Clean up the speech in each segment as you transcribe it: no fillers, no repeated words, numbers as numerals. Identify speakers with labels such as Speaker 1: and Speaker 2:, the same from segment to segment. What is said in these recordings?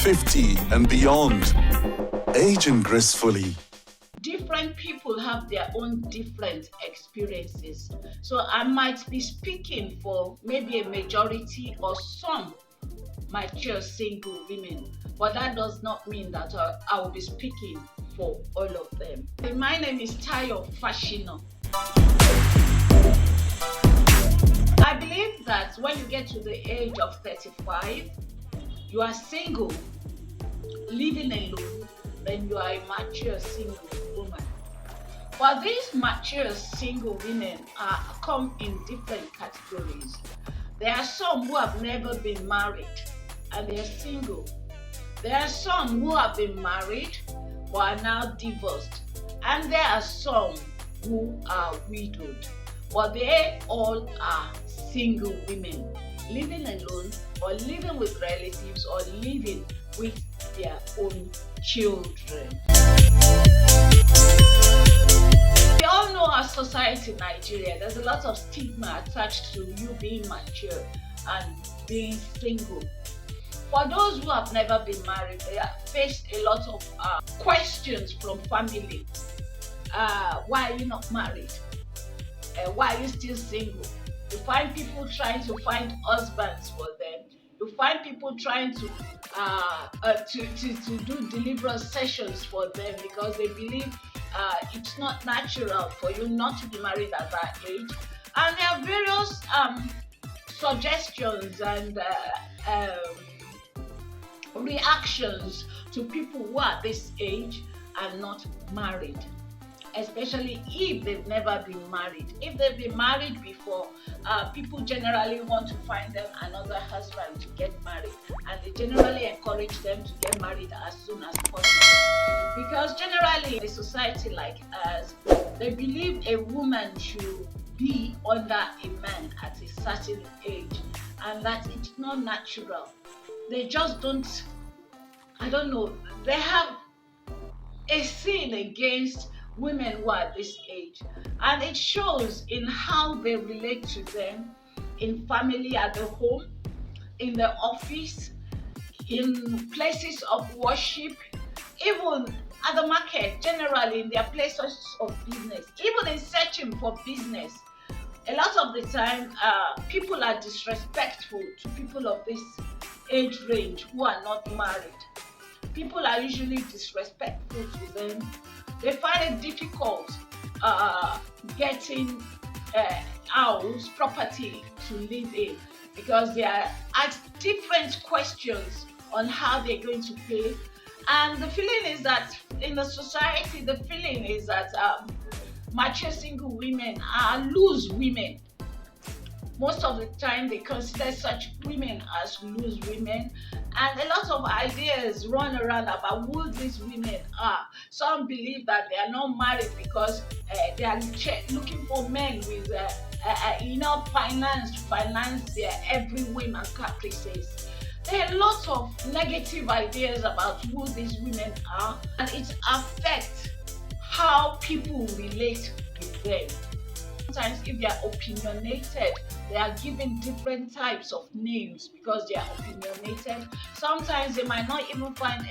Speaker 1: 50 and beyond. Aging gracefully.
Speaker 2: Different people have their own different experiences. So I might be speaking for maybe a majority or some mature single women, but that does not mean that I will be speaking for all of them. My name is Tayo Fashino. I believe that when you get to the age of 35, you are single, living alone, then you are a mature single woman. But these mature single women come in different categories. There are some who have never been married and they are single. There are some who have been married but are now divorced. And there are some who are widowed. But they all are single women, living alone or living with relatives or living with their own children. We all know our society in Nigeria, there's a lot of stigma attached to you being mature and being single. For those who have never been married, they have faced a lot of questions from family. Why are you not married? Why are you still single? You find people trying to find husbands for them. You find people trying to do deliverance sessions for them because they believe it's not natural for you not to be married at that age. And there are various suggestions and reactions to people who are this age and not married, especially if they've never been married. If they've been married before, people generally want to find them another husband to get married, and they generally encourage them to get married as soon as possible. Because generally in a society like us, they believe a woman should be under a man at a certain age, and that it's not natural. They just don't, they have a sin against women who are this age, and it shows in how they relate to them in family, at the home, in the office, in places of worship, even at the market, generally in their places of business, even in searching for business. A lot of the time, people are disrespectful to people of this age range who are not married. People are usually disrespectful to them. They find it difficult getting house, property to live in because they are asked different questions on how they're going to pay. And the feeling is that in the society, the feeling is that mature single women are loose women. Most of the time, they consider such women as loose women, and a lot of ideas run around about who these women are. Some believe that they are not married because they are looking for men with enough finance to finance their every whim and caprices. There are lots of negative ideas about who these women are, and it affects how people relate with them. Sometimes if they are opinionated, they are given different types of names because they are opinionated. Sometimes they might not even find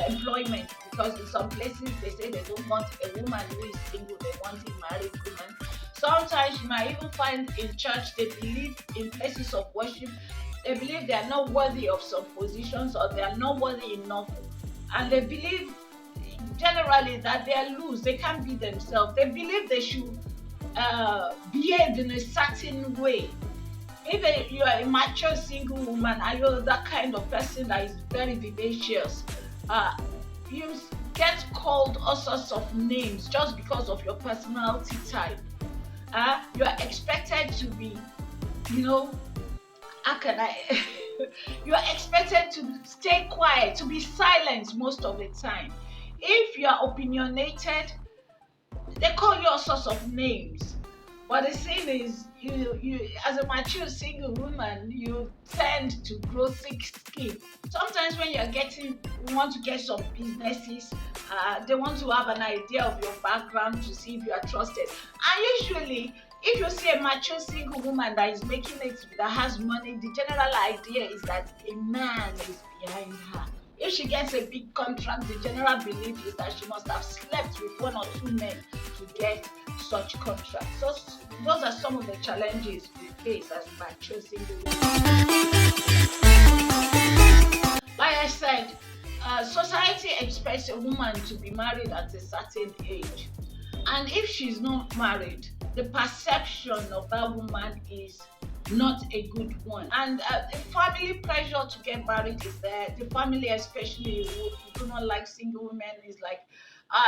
Speaker 2: employment because in some places they say they don't want a woman who is single, they want a married woman. Sometimes you might even find in church, they believe in places of worship, they believe they are not worthy of some positions or they are not worthy enough. And they believe generally that they are loose, they can't be themselves. They believe they should behave in a certain way. If you are a mature single woman and you're that kind of person that is very vivacious, you get called all sorts of names just because of your personality type. You are expected to be, how can I? You are expected to stay quiet, to be silent most of the time. If you are opinionated, they call you all sorts of names. But the thing is, you as a mature single woman, you tend to grow thick skin. Sometimes when you want to get some businesses, they want to have an idea of your background to see if you are trusted. And usually, if you see a mature single woman that is making it, that has money, the general idea is that a man is behind her. If she gets a big contract, the general belief is that she must have slept with 1 or 2 men to get such contracts. So those are some of the challenges we face as mature single women. Like I said, society expects a woman to be married at a certain age. And if she's not married, the perception of that woman is not a good one. And the family pressure to get married is there. The family, especially who do not like single women, is like,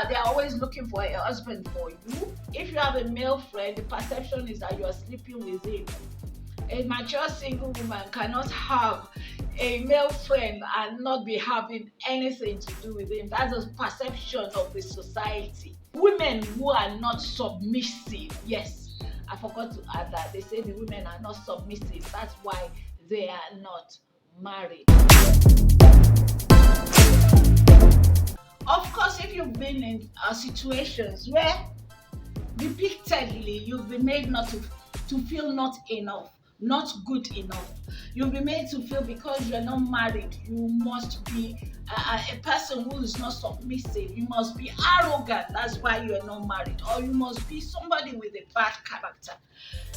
Speaker 2: they're always looking for a husband for you. If you have a male friend, the perception is that you are sleeping with him. A mature single woman cannot have a male friend and not be having anything to do with him. That's a perception of the society. Women who are not submissive, yes, I forgot to add that. They say the women are not submissive. That's why they are not married. Of course, if you've been in situations where repeatedly you've been made not to feel not enough, not good enough, you'll be made to feel because you're not married, you must be a person who is not submissive, you must be arrogant, that's why you're not married, or you must be somebody with a bad character.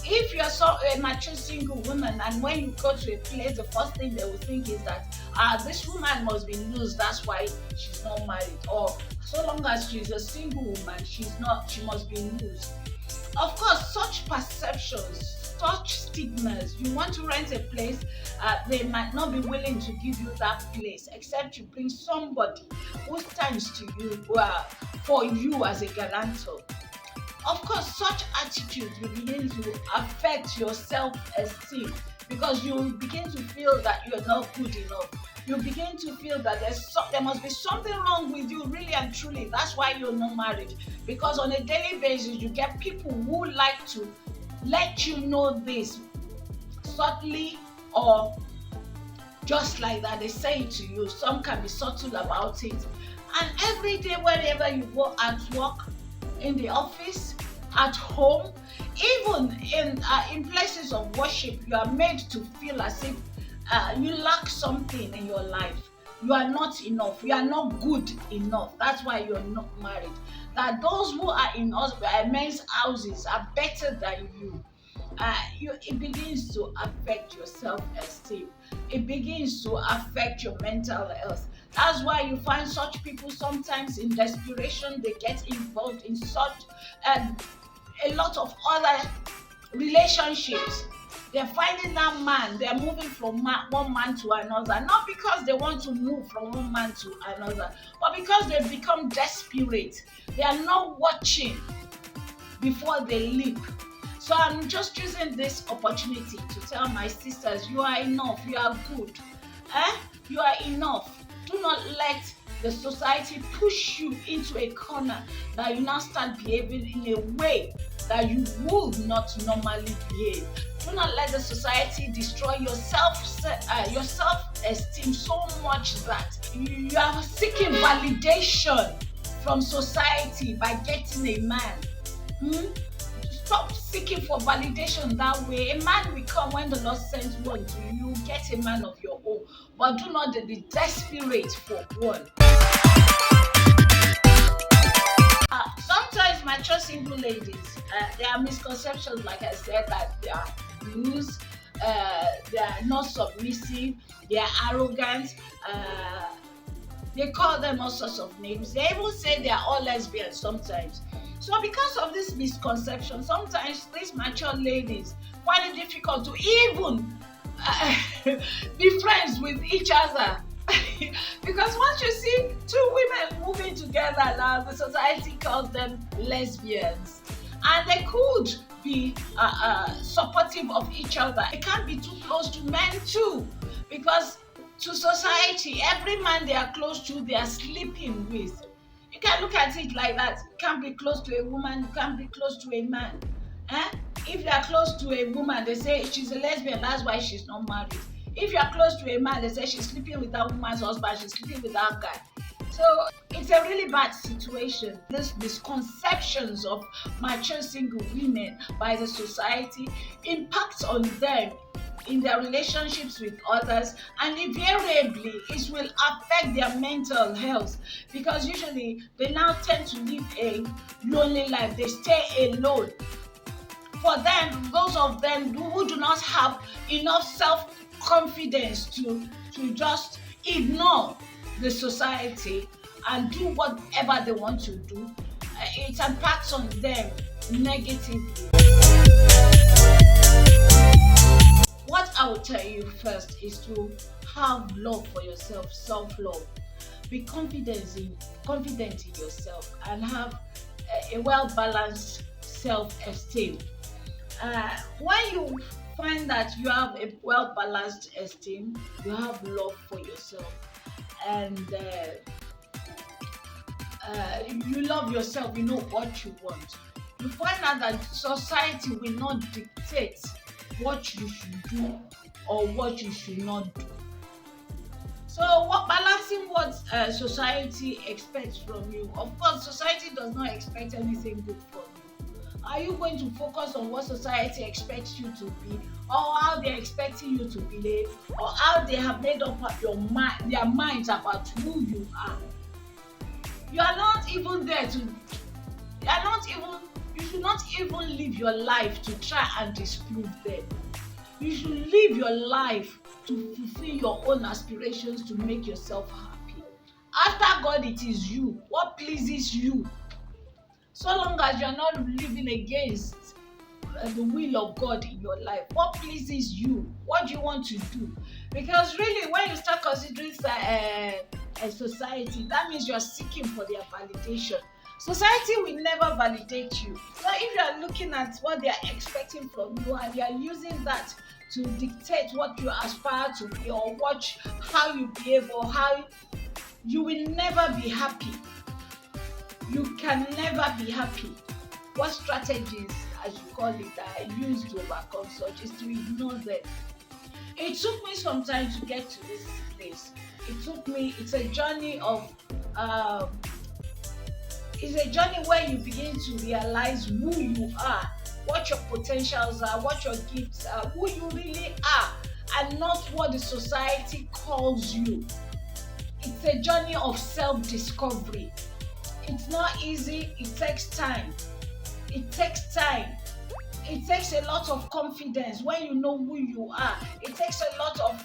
Speaker 2: If you're a mature single woman and when you go to a place, the first thing they will think is that this woman must be loose, that's why she's not married, or so long as she's a single woman, she must be loose. Of course, such perceptions, such stigmas, you want to rent a place, they might not be willing to give you that place except you bring somebody who stands to you for you as a guarantor. Of course, such attitude will begin to affect your self-esteem because you will begin to feel that you're not good enough. You begin to feel that there must be something wrong with you, really and truly. That's why you're not married. Because on a daily basis, you get people who like to let you know this subtly or just like that. They say it to you. Some can be subtle about it. And every day, wherever you go, at work, in the office, at home, even in places of worship, you are made to feel as if you lack something in your life. You are not enough. You are not good enough. That's why you're not married. That those who are in men's houses are better than you. It begins to affect your self-esteem. It begins to affect your mental health. That's why you find such people sometimes in desperation, they get involved in such a lot of other relationships. They're finding that man, they're moving from one man to another, not because they want to move from one man to another, but because they've become desperate. They are not watching before they leap. So I'm just using this opportunity to tell my sisters, you are enough, you are good. You are enough. Do not let the society push you into a corner that you now start behaving in a way that you would not normally behave. Do not let the society destroy your self-esteem so much that you are seeking validation from society by getting a man. Stop seeking for validation that way. A man will come when the Lord sends one to you. Get a man of your own, but do not be desperate for one. Sometimes mature single ladies, there are misconceptions, like I said, that they are loose, they are not submissive, they are arrogant. They call them all sorts of names. They even say they are all lesbians sometimes. So because of this misconception, sometimes these mature ladies find it difficult to even be friends with each other. Because once you see two women moving together now, the society calls them lesbians. And they could be supportive of each other. They can't be too close to men too. Because to society, every man they are close to, they are sleeping with. You can't look at it like that. You can't be close to a woman, you can't be close to a man. If you are close to a woman, they say she's a lesbian, that's why she's not married. If you are close to a man, they say she's sleeping with that woman's husband, she's sleeping with that guy. So it's a really bad situation. These misconceptions of mature single women by the society impacts on them in their relationships with others, and invariably it will affect their mental health, because usually they now tend to live a lonely life. They stay alone. For them, those of them who do not have enough self-confidence to just ignore the society and do whatever they want to do, it impacts on them negatively. What I will tell you first is to have love for yourself, self-love. Be confident in yourself, and have a well-balanced self-esteem. When you find that you have a well-balanced esteem, you have love for yourself, and you love yourself, you know what you want. You find out that society will not dictate what you should do or what you should not do. So, balancing what society expects from you. Of course, society does not expect anything good from you. Are you going to focus on what society expects you to be, or how they're expecting you to behave, or how they have made up their minds about who you are? You are not even there to. You are not even. You should not even live your life to try and disprove them. You should live your life to fulfill your own aspirations, to make yourself happy. After God, it is you. What pleases you? So long as you're not living against the will of God in your life, what pleases you? What do you want to do? Because really, when you start considering a society, that means you're seeking for their validation. Society will never validate you. So if you are looking at what they are expecting from you, and you are using that to dictate what you aspire to be, or watch how you behave, or how you will never be happy. You can never be happy. What strategies, as you call it, are used to overcome such is to ignore them. It took me some time to get to this place. It's a journey of it's a journey where you begin to realize who you are, what your potentials are, what your gifts are, who you really are, and not what the society calls you. It's a journey of self-discovery. It's not easy. It takes time. It takes a lot of confidence when you know who you are. It takes a lot of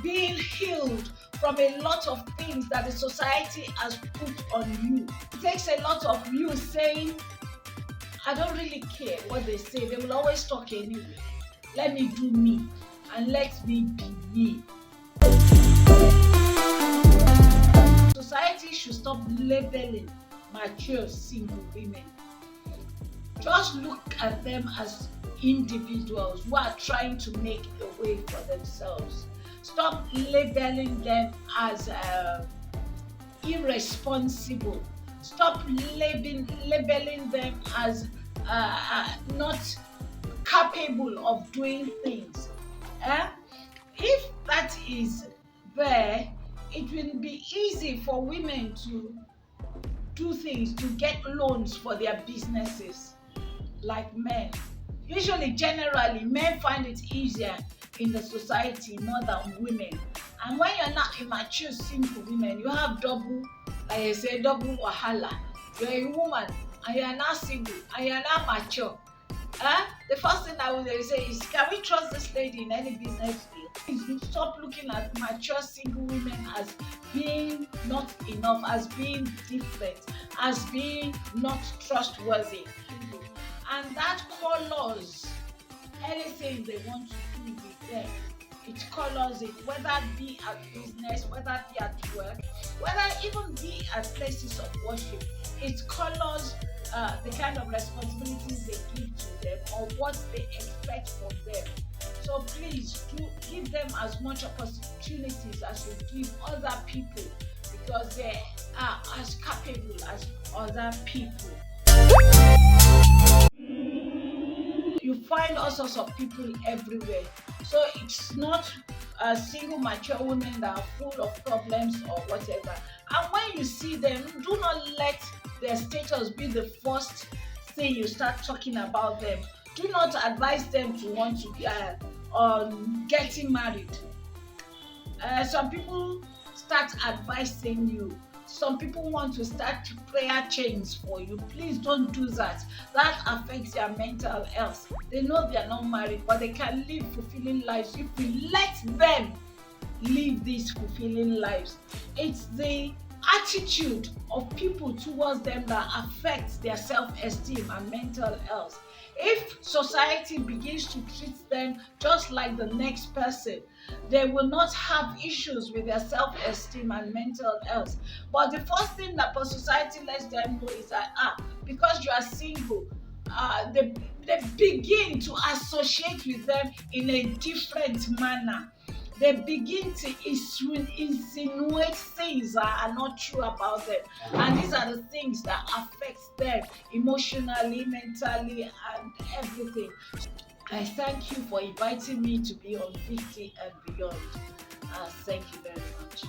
Speaker 2: being healed from a lot of things that the society has put on you. It takes a lot of you saying, I don't really care what they say. They will always talk anyway. Let me do me, and let me be me. Society should stop labeling mature single women. Just look at them as individuals who are trying to make a way for themselves. Stop labeling them as irresponsible. Stop labeling them as not capable of doing things. If that is there, it will be easy for women to do things, to get loans for their businesses like men. Usually, generally, men find it easier in the society more than women. And when you're not immature single women, you have double, like I say, double wahala. You're a woman and you're not single and you're not mature. The first thing I would say is, can we trust this lady in any business deal? Please stop looking at mature single women as being not enough, as being different, as being not trustworthy. And that colors anything they want to do with them. It colors it, whether it be at business, whether it be at work, whether even be at places of worship. It colors the kind of responsibilities they give to them, or what they expect from them. So please do give them as much opportunities as you give other people, because they are as capable as other people. You find all sorts of people everywhere. So it's not single mature women that are full of problems or whatever. And when you see them, do not let their status be the first thing you start talking about them. Do not advise them to want to on getting married. Some people start advising you. Some people want to start prayer chains for you. Please don't do that. That affects their mental health. They know they are not married, but they can live fulfilling lives if we let them live these fulfilling lives. It's the attitude of people towards them that affects their self-esteem and mental health. If society begins to treat them just like the next person, they will not have issues with their self-esteem and mental health. But the first thing that society lets them know is that because you are single, they begin to associate with them in a different manner. They begin to insinuate things that are not true about them, and these are the things that affect them emotionally, mentally, and everything. I thank you for inviting me to be on 50 and Beyond. Thank you very much.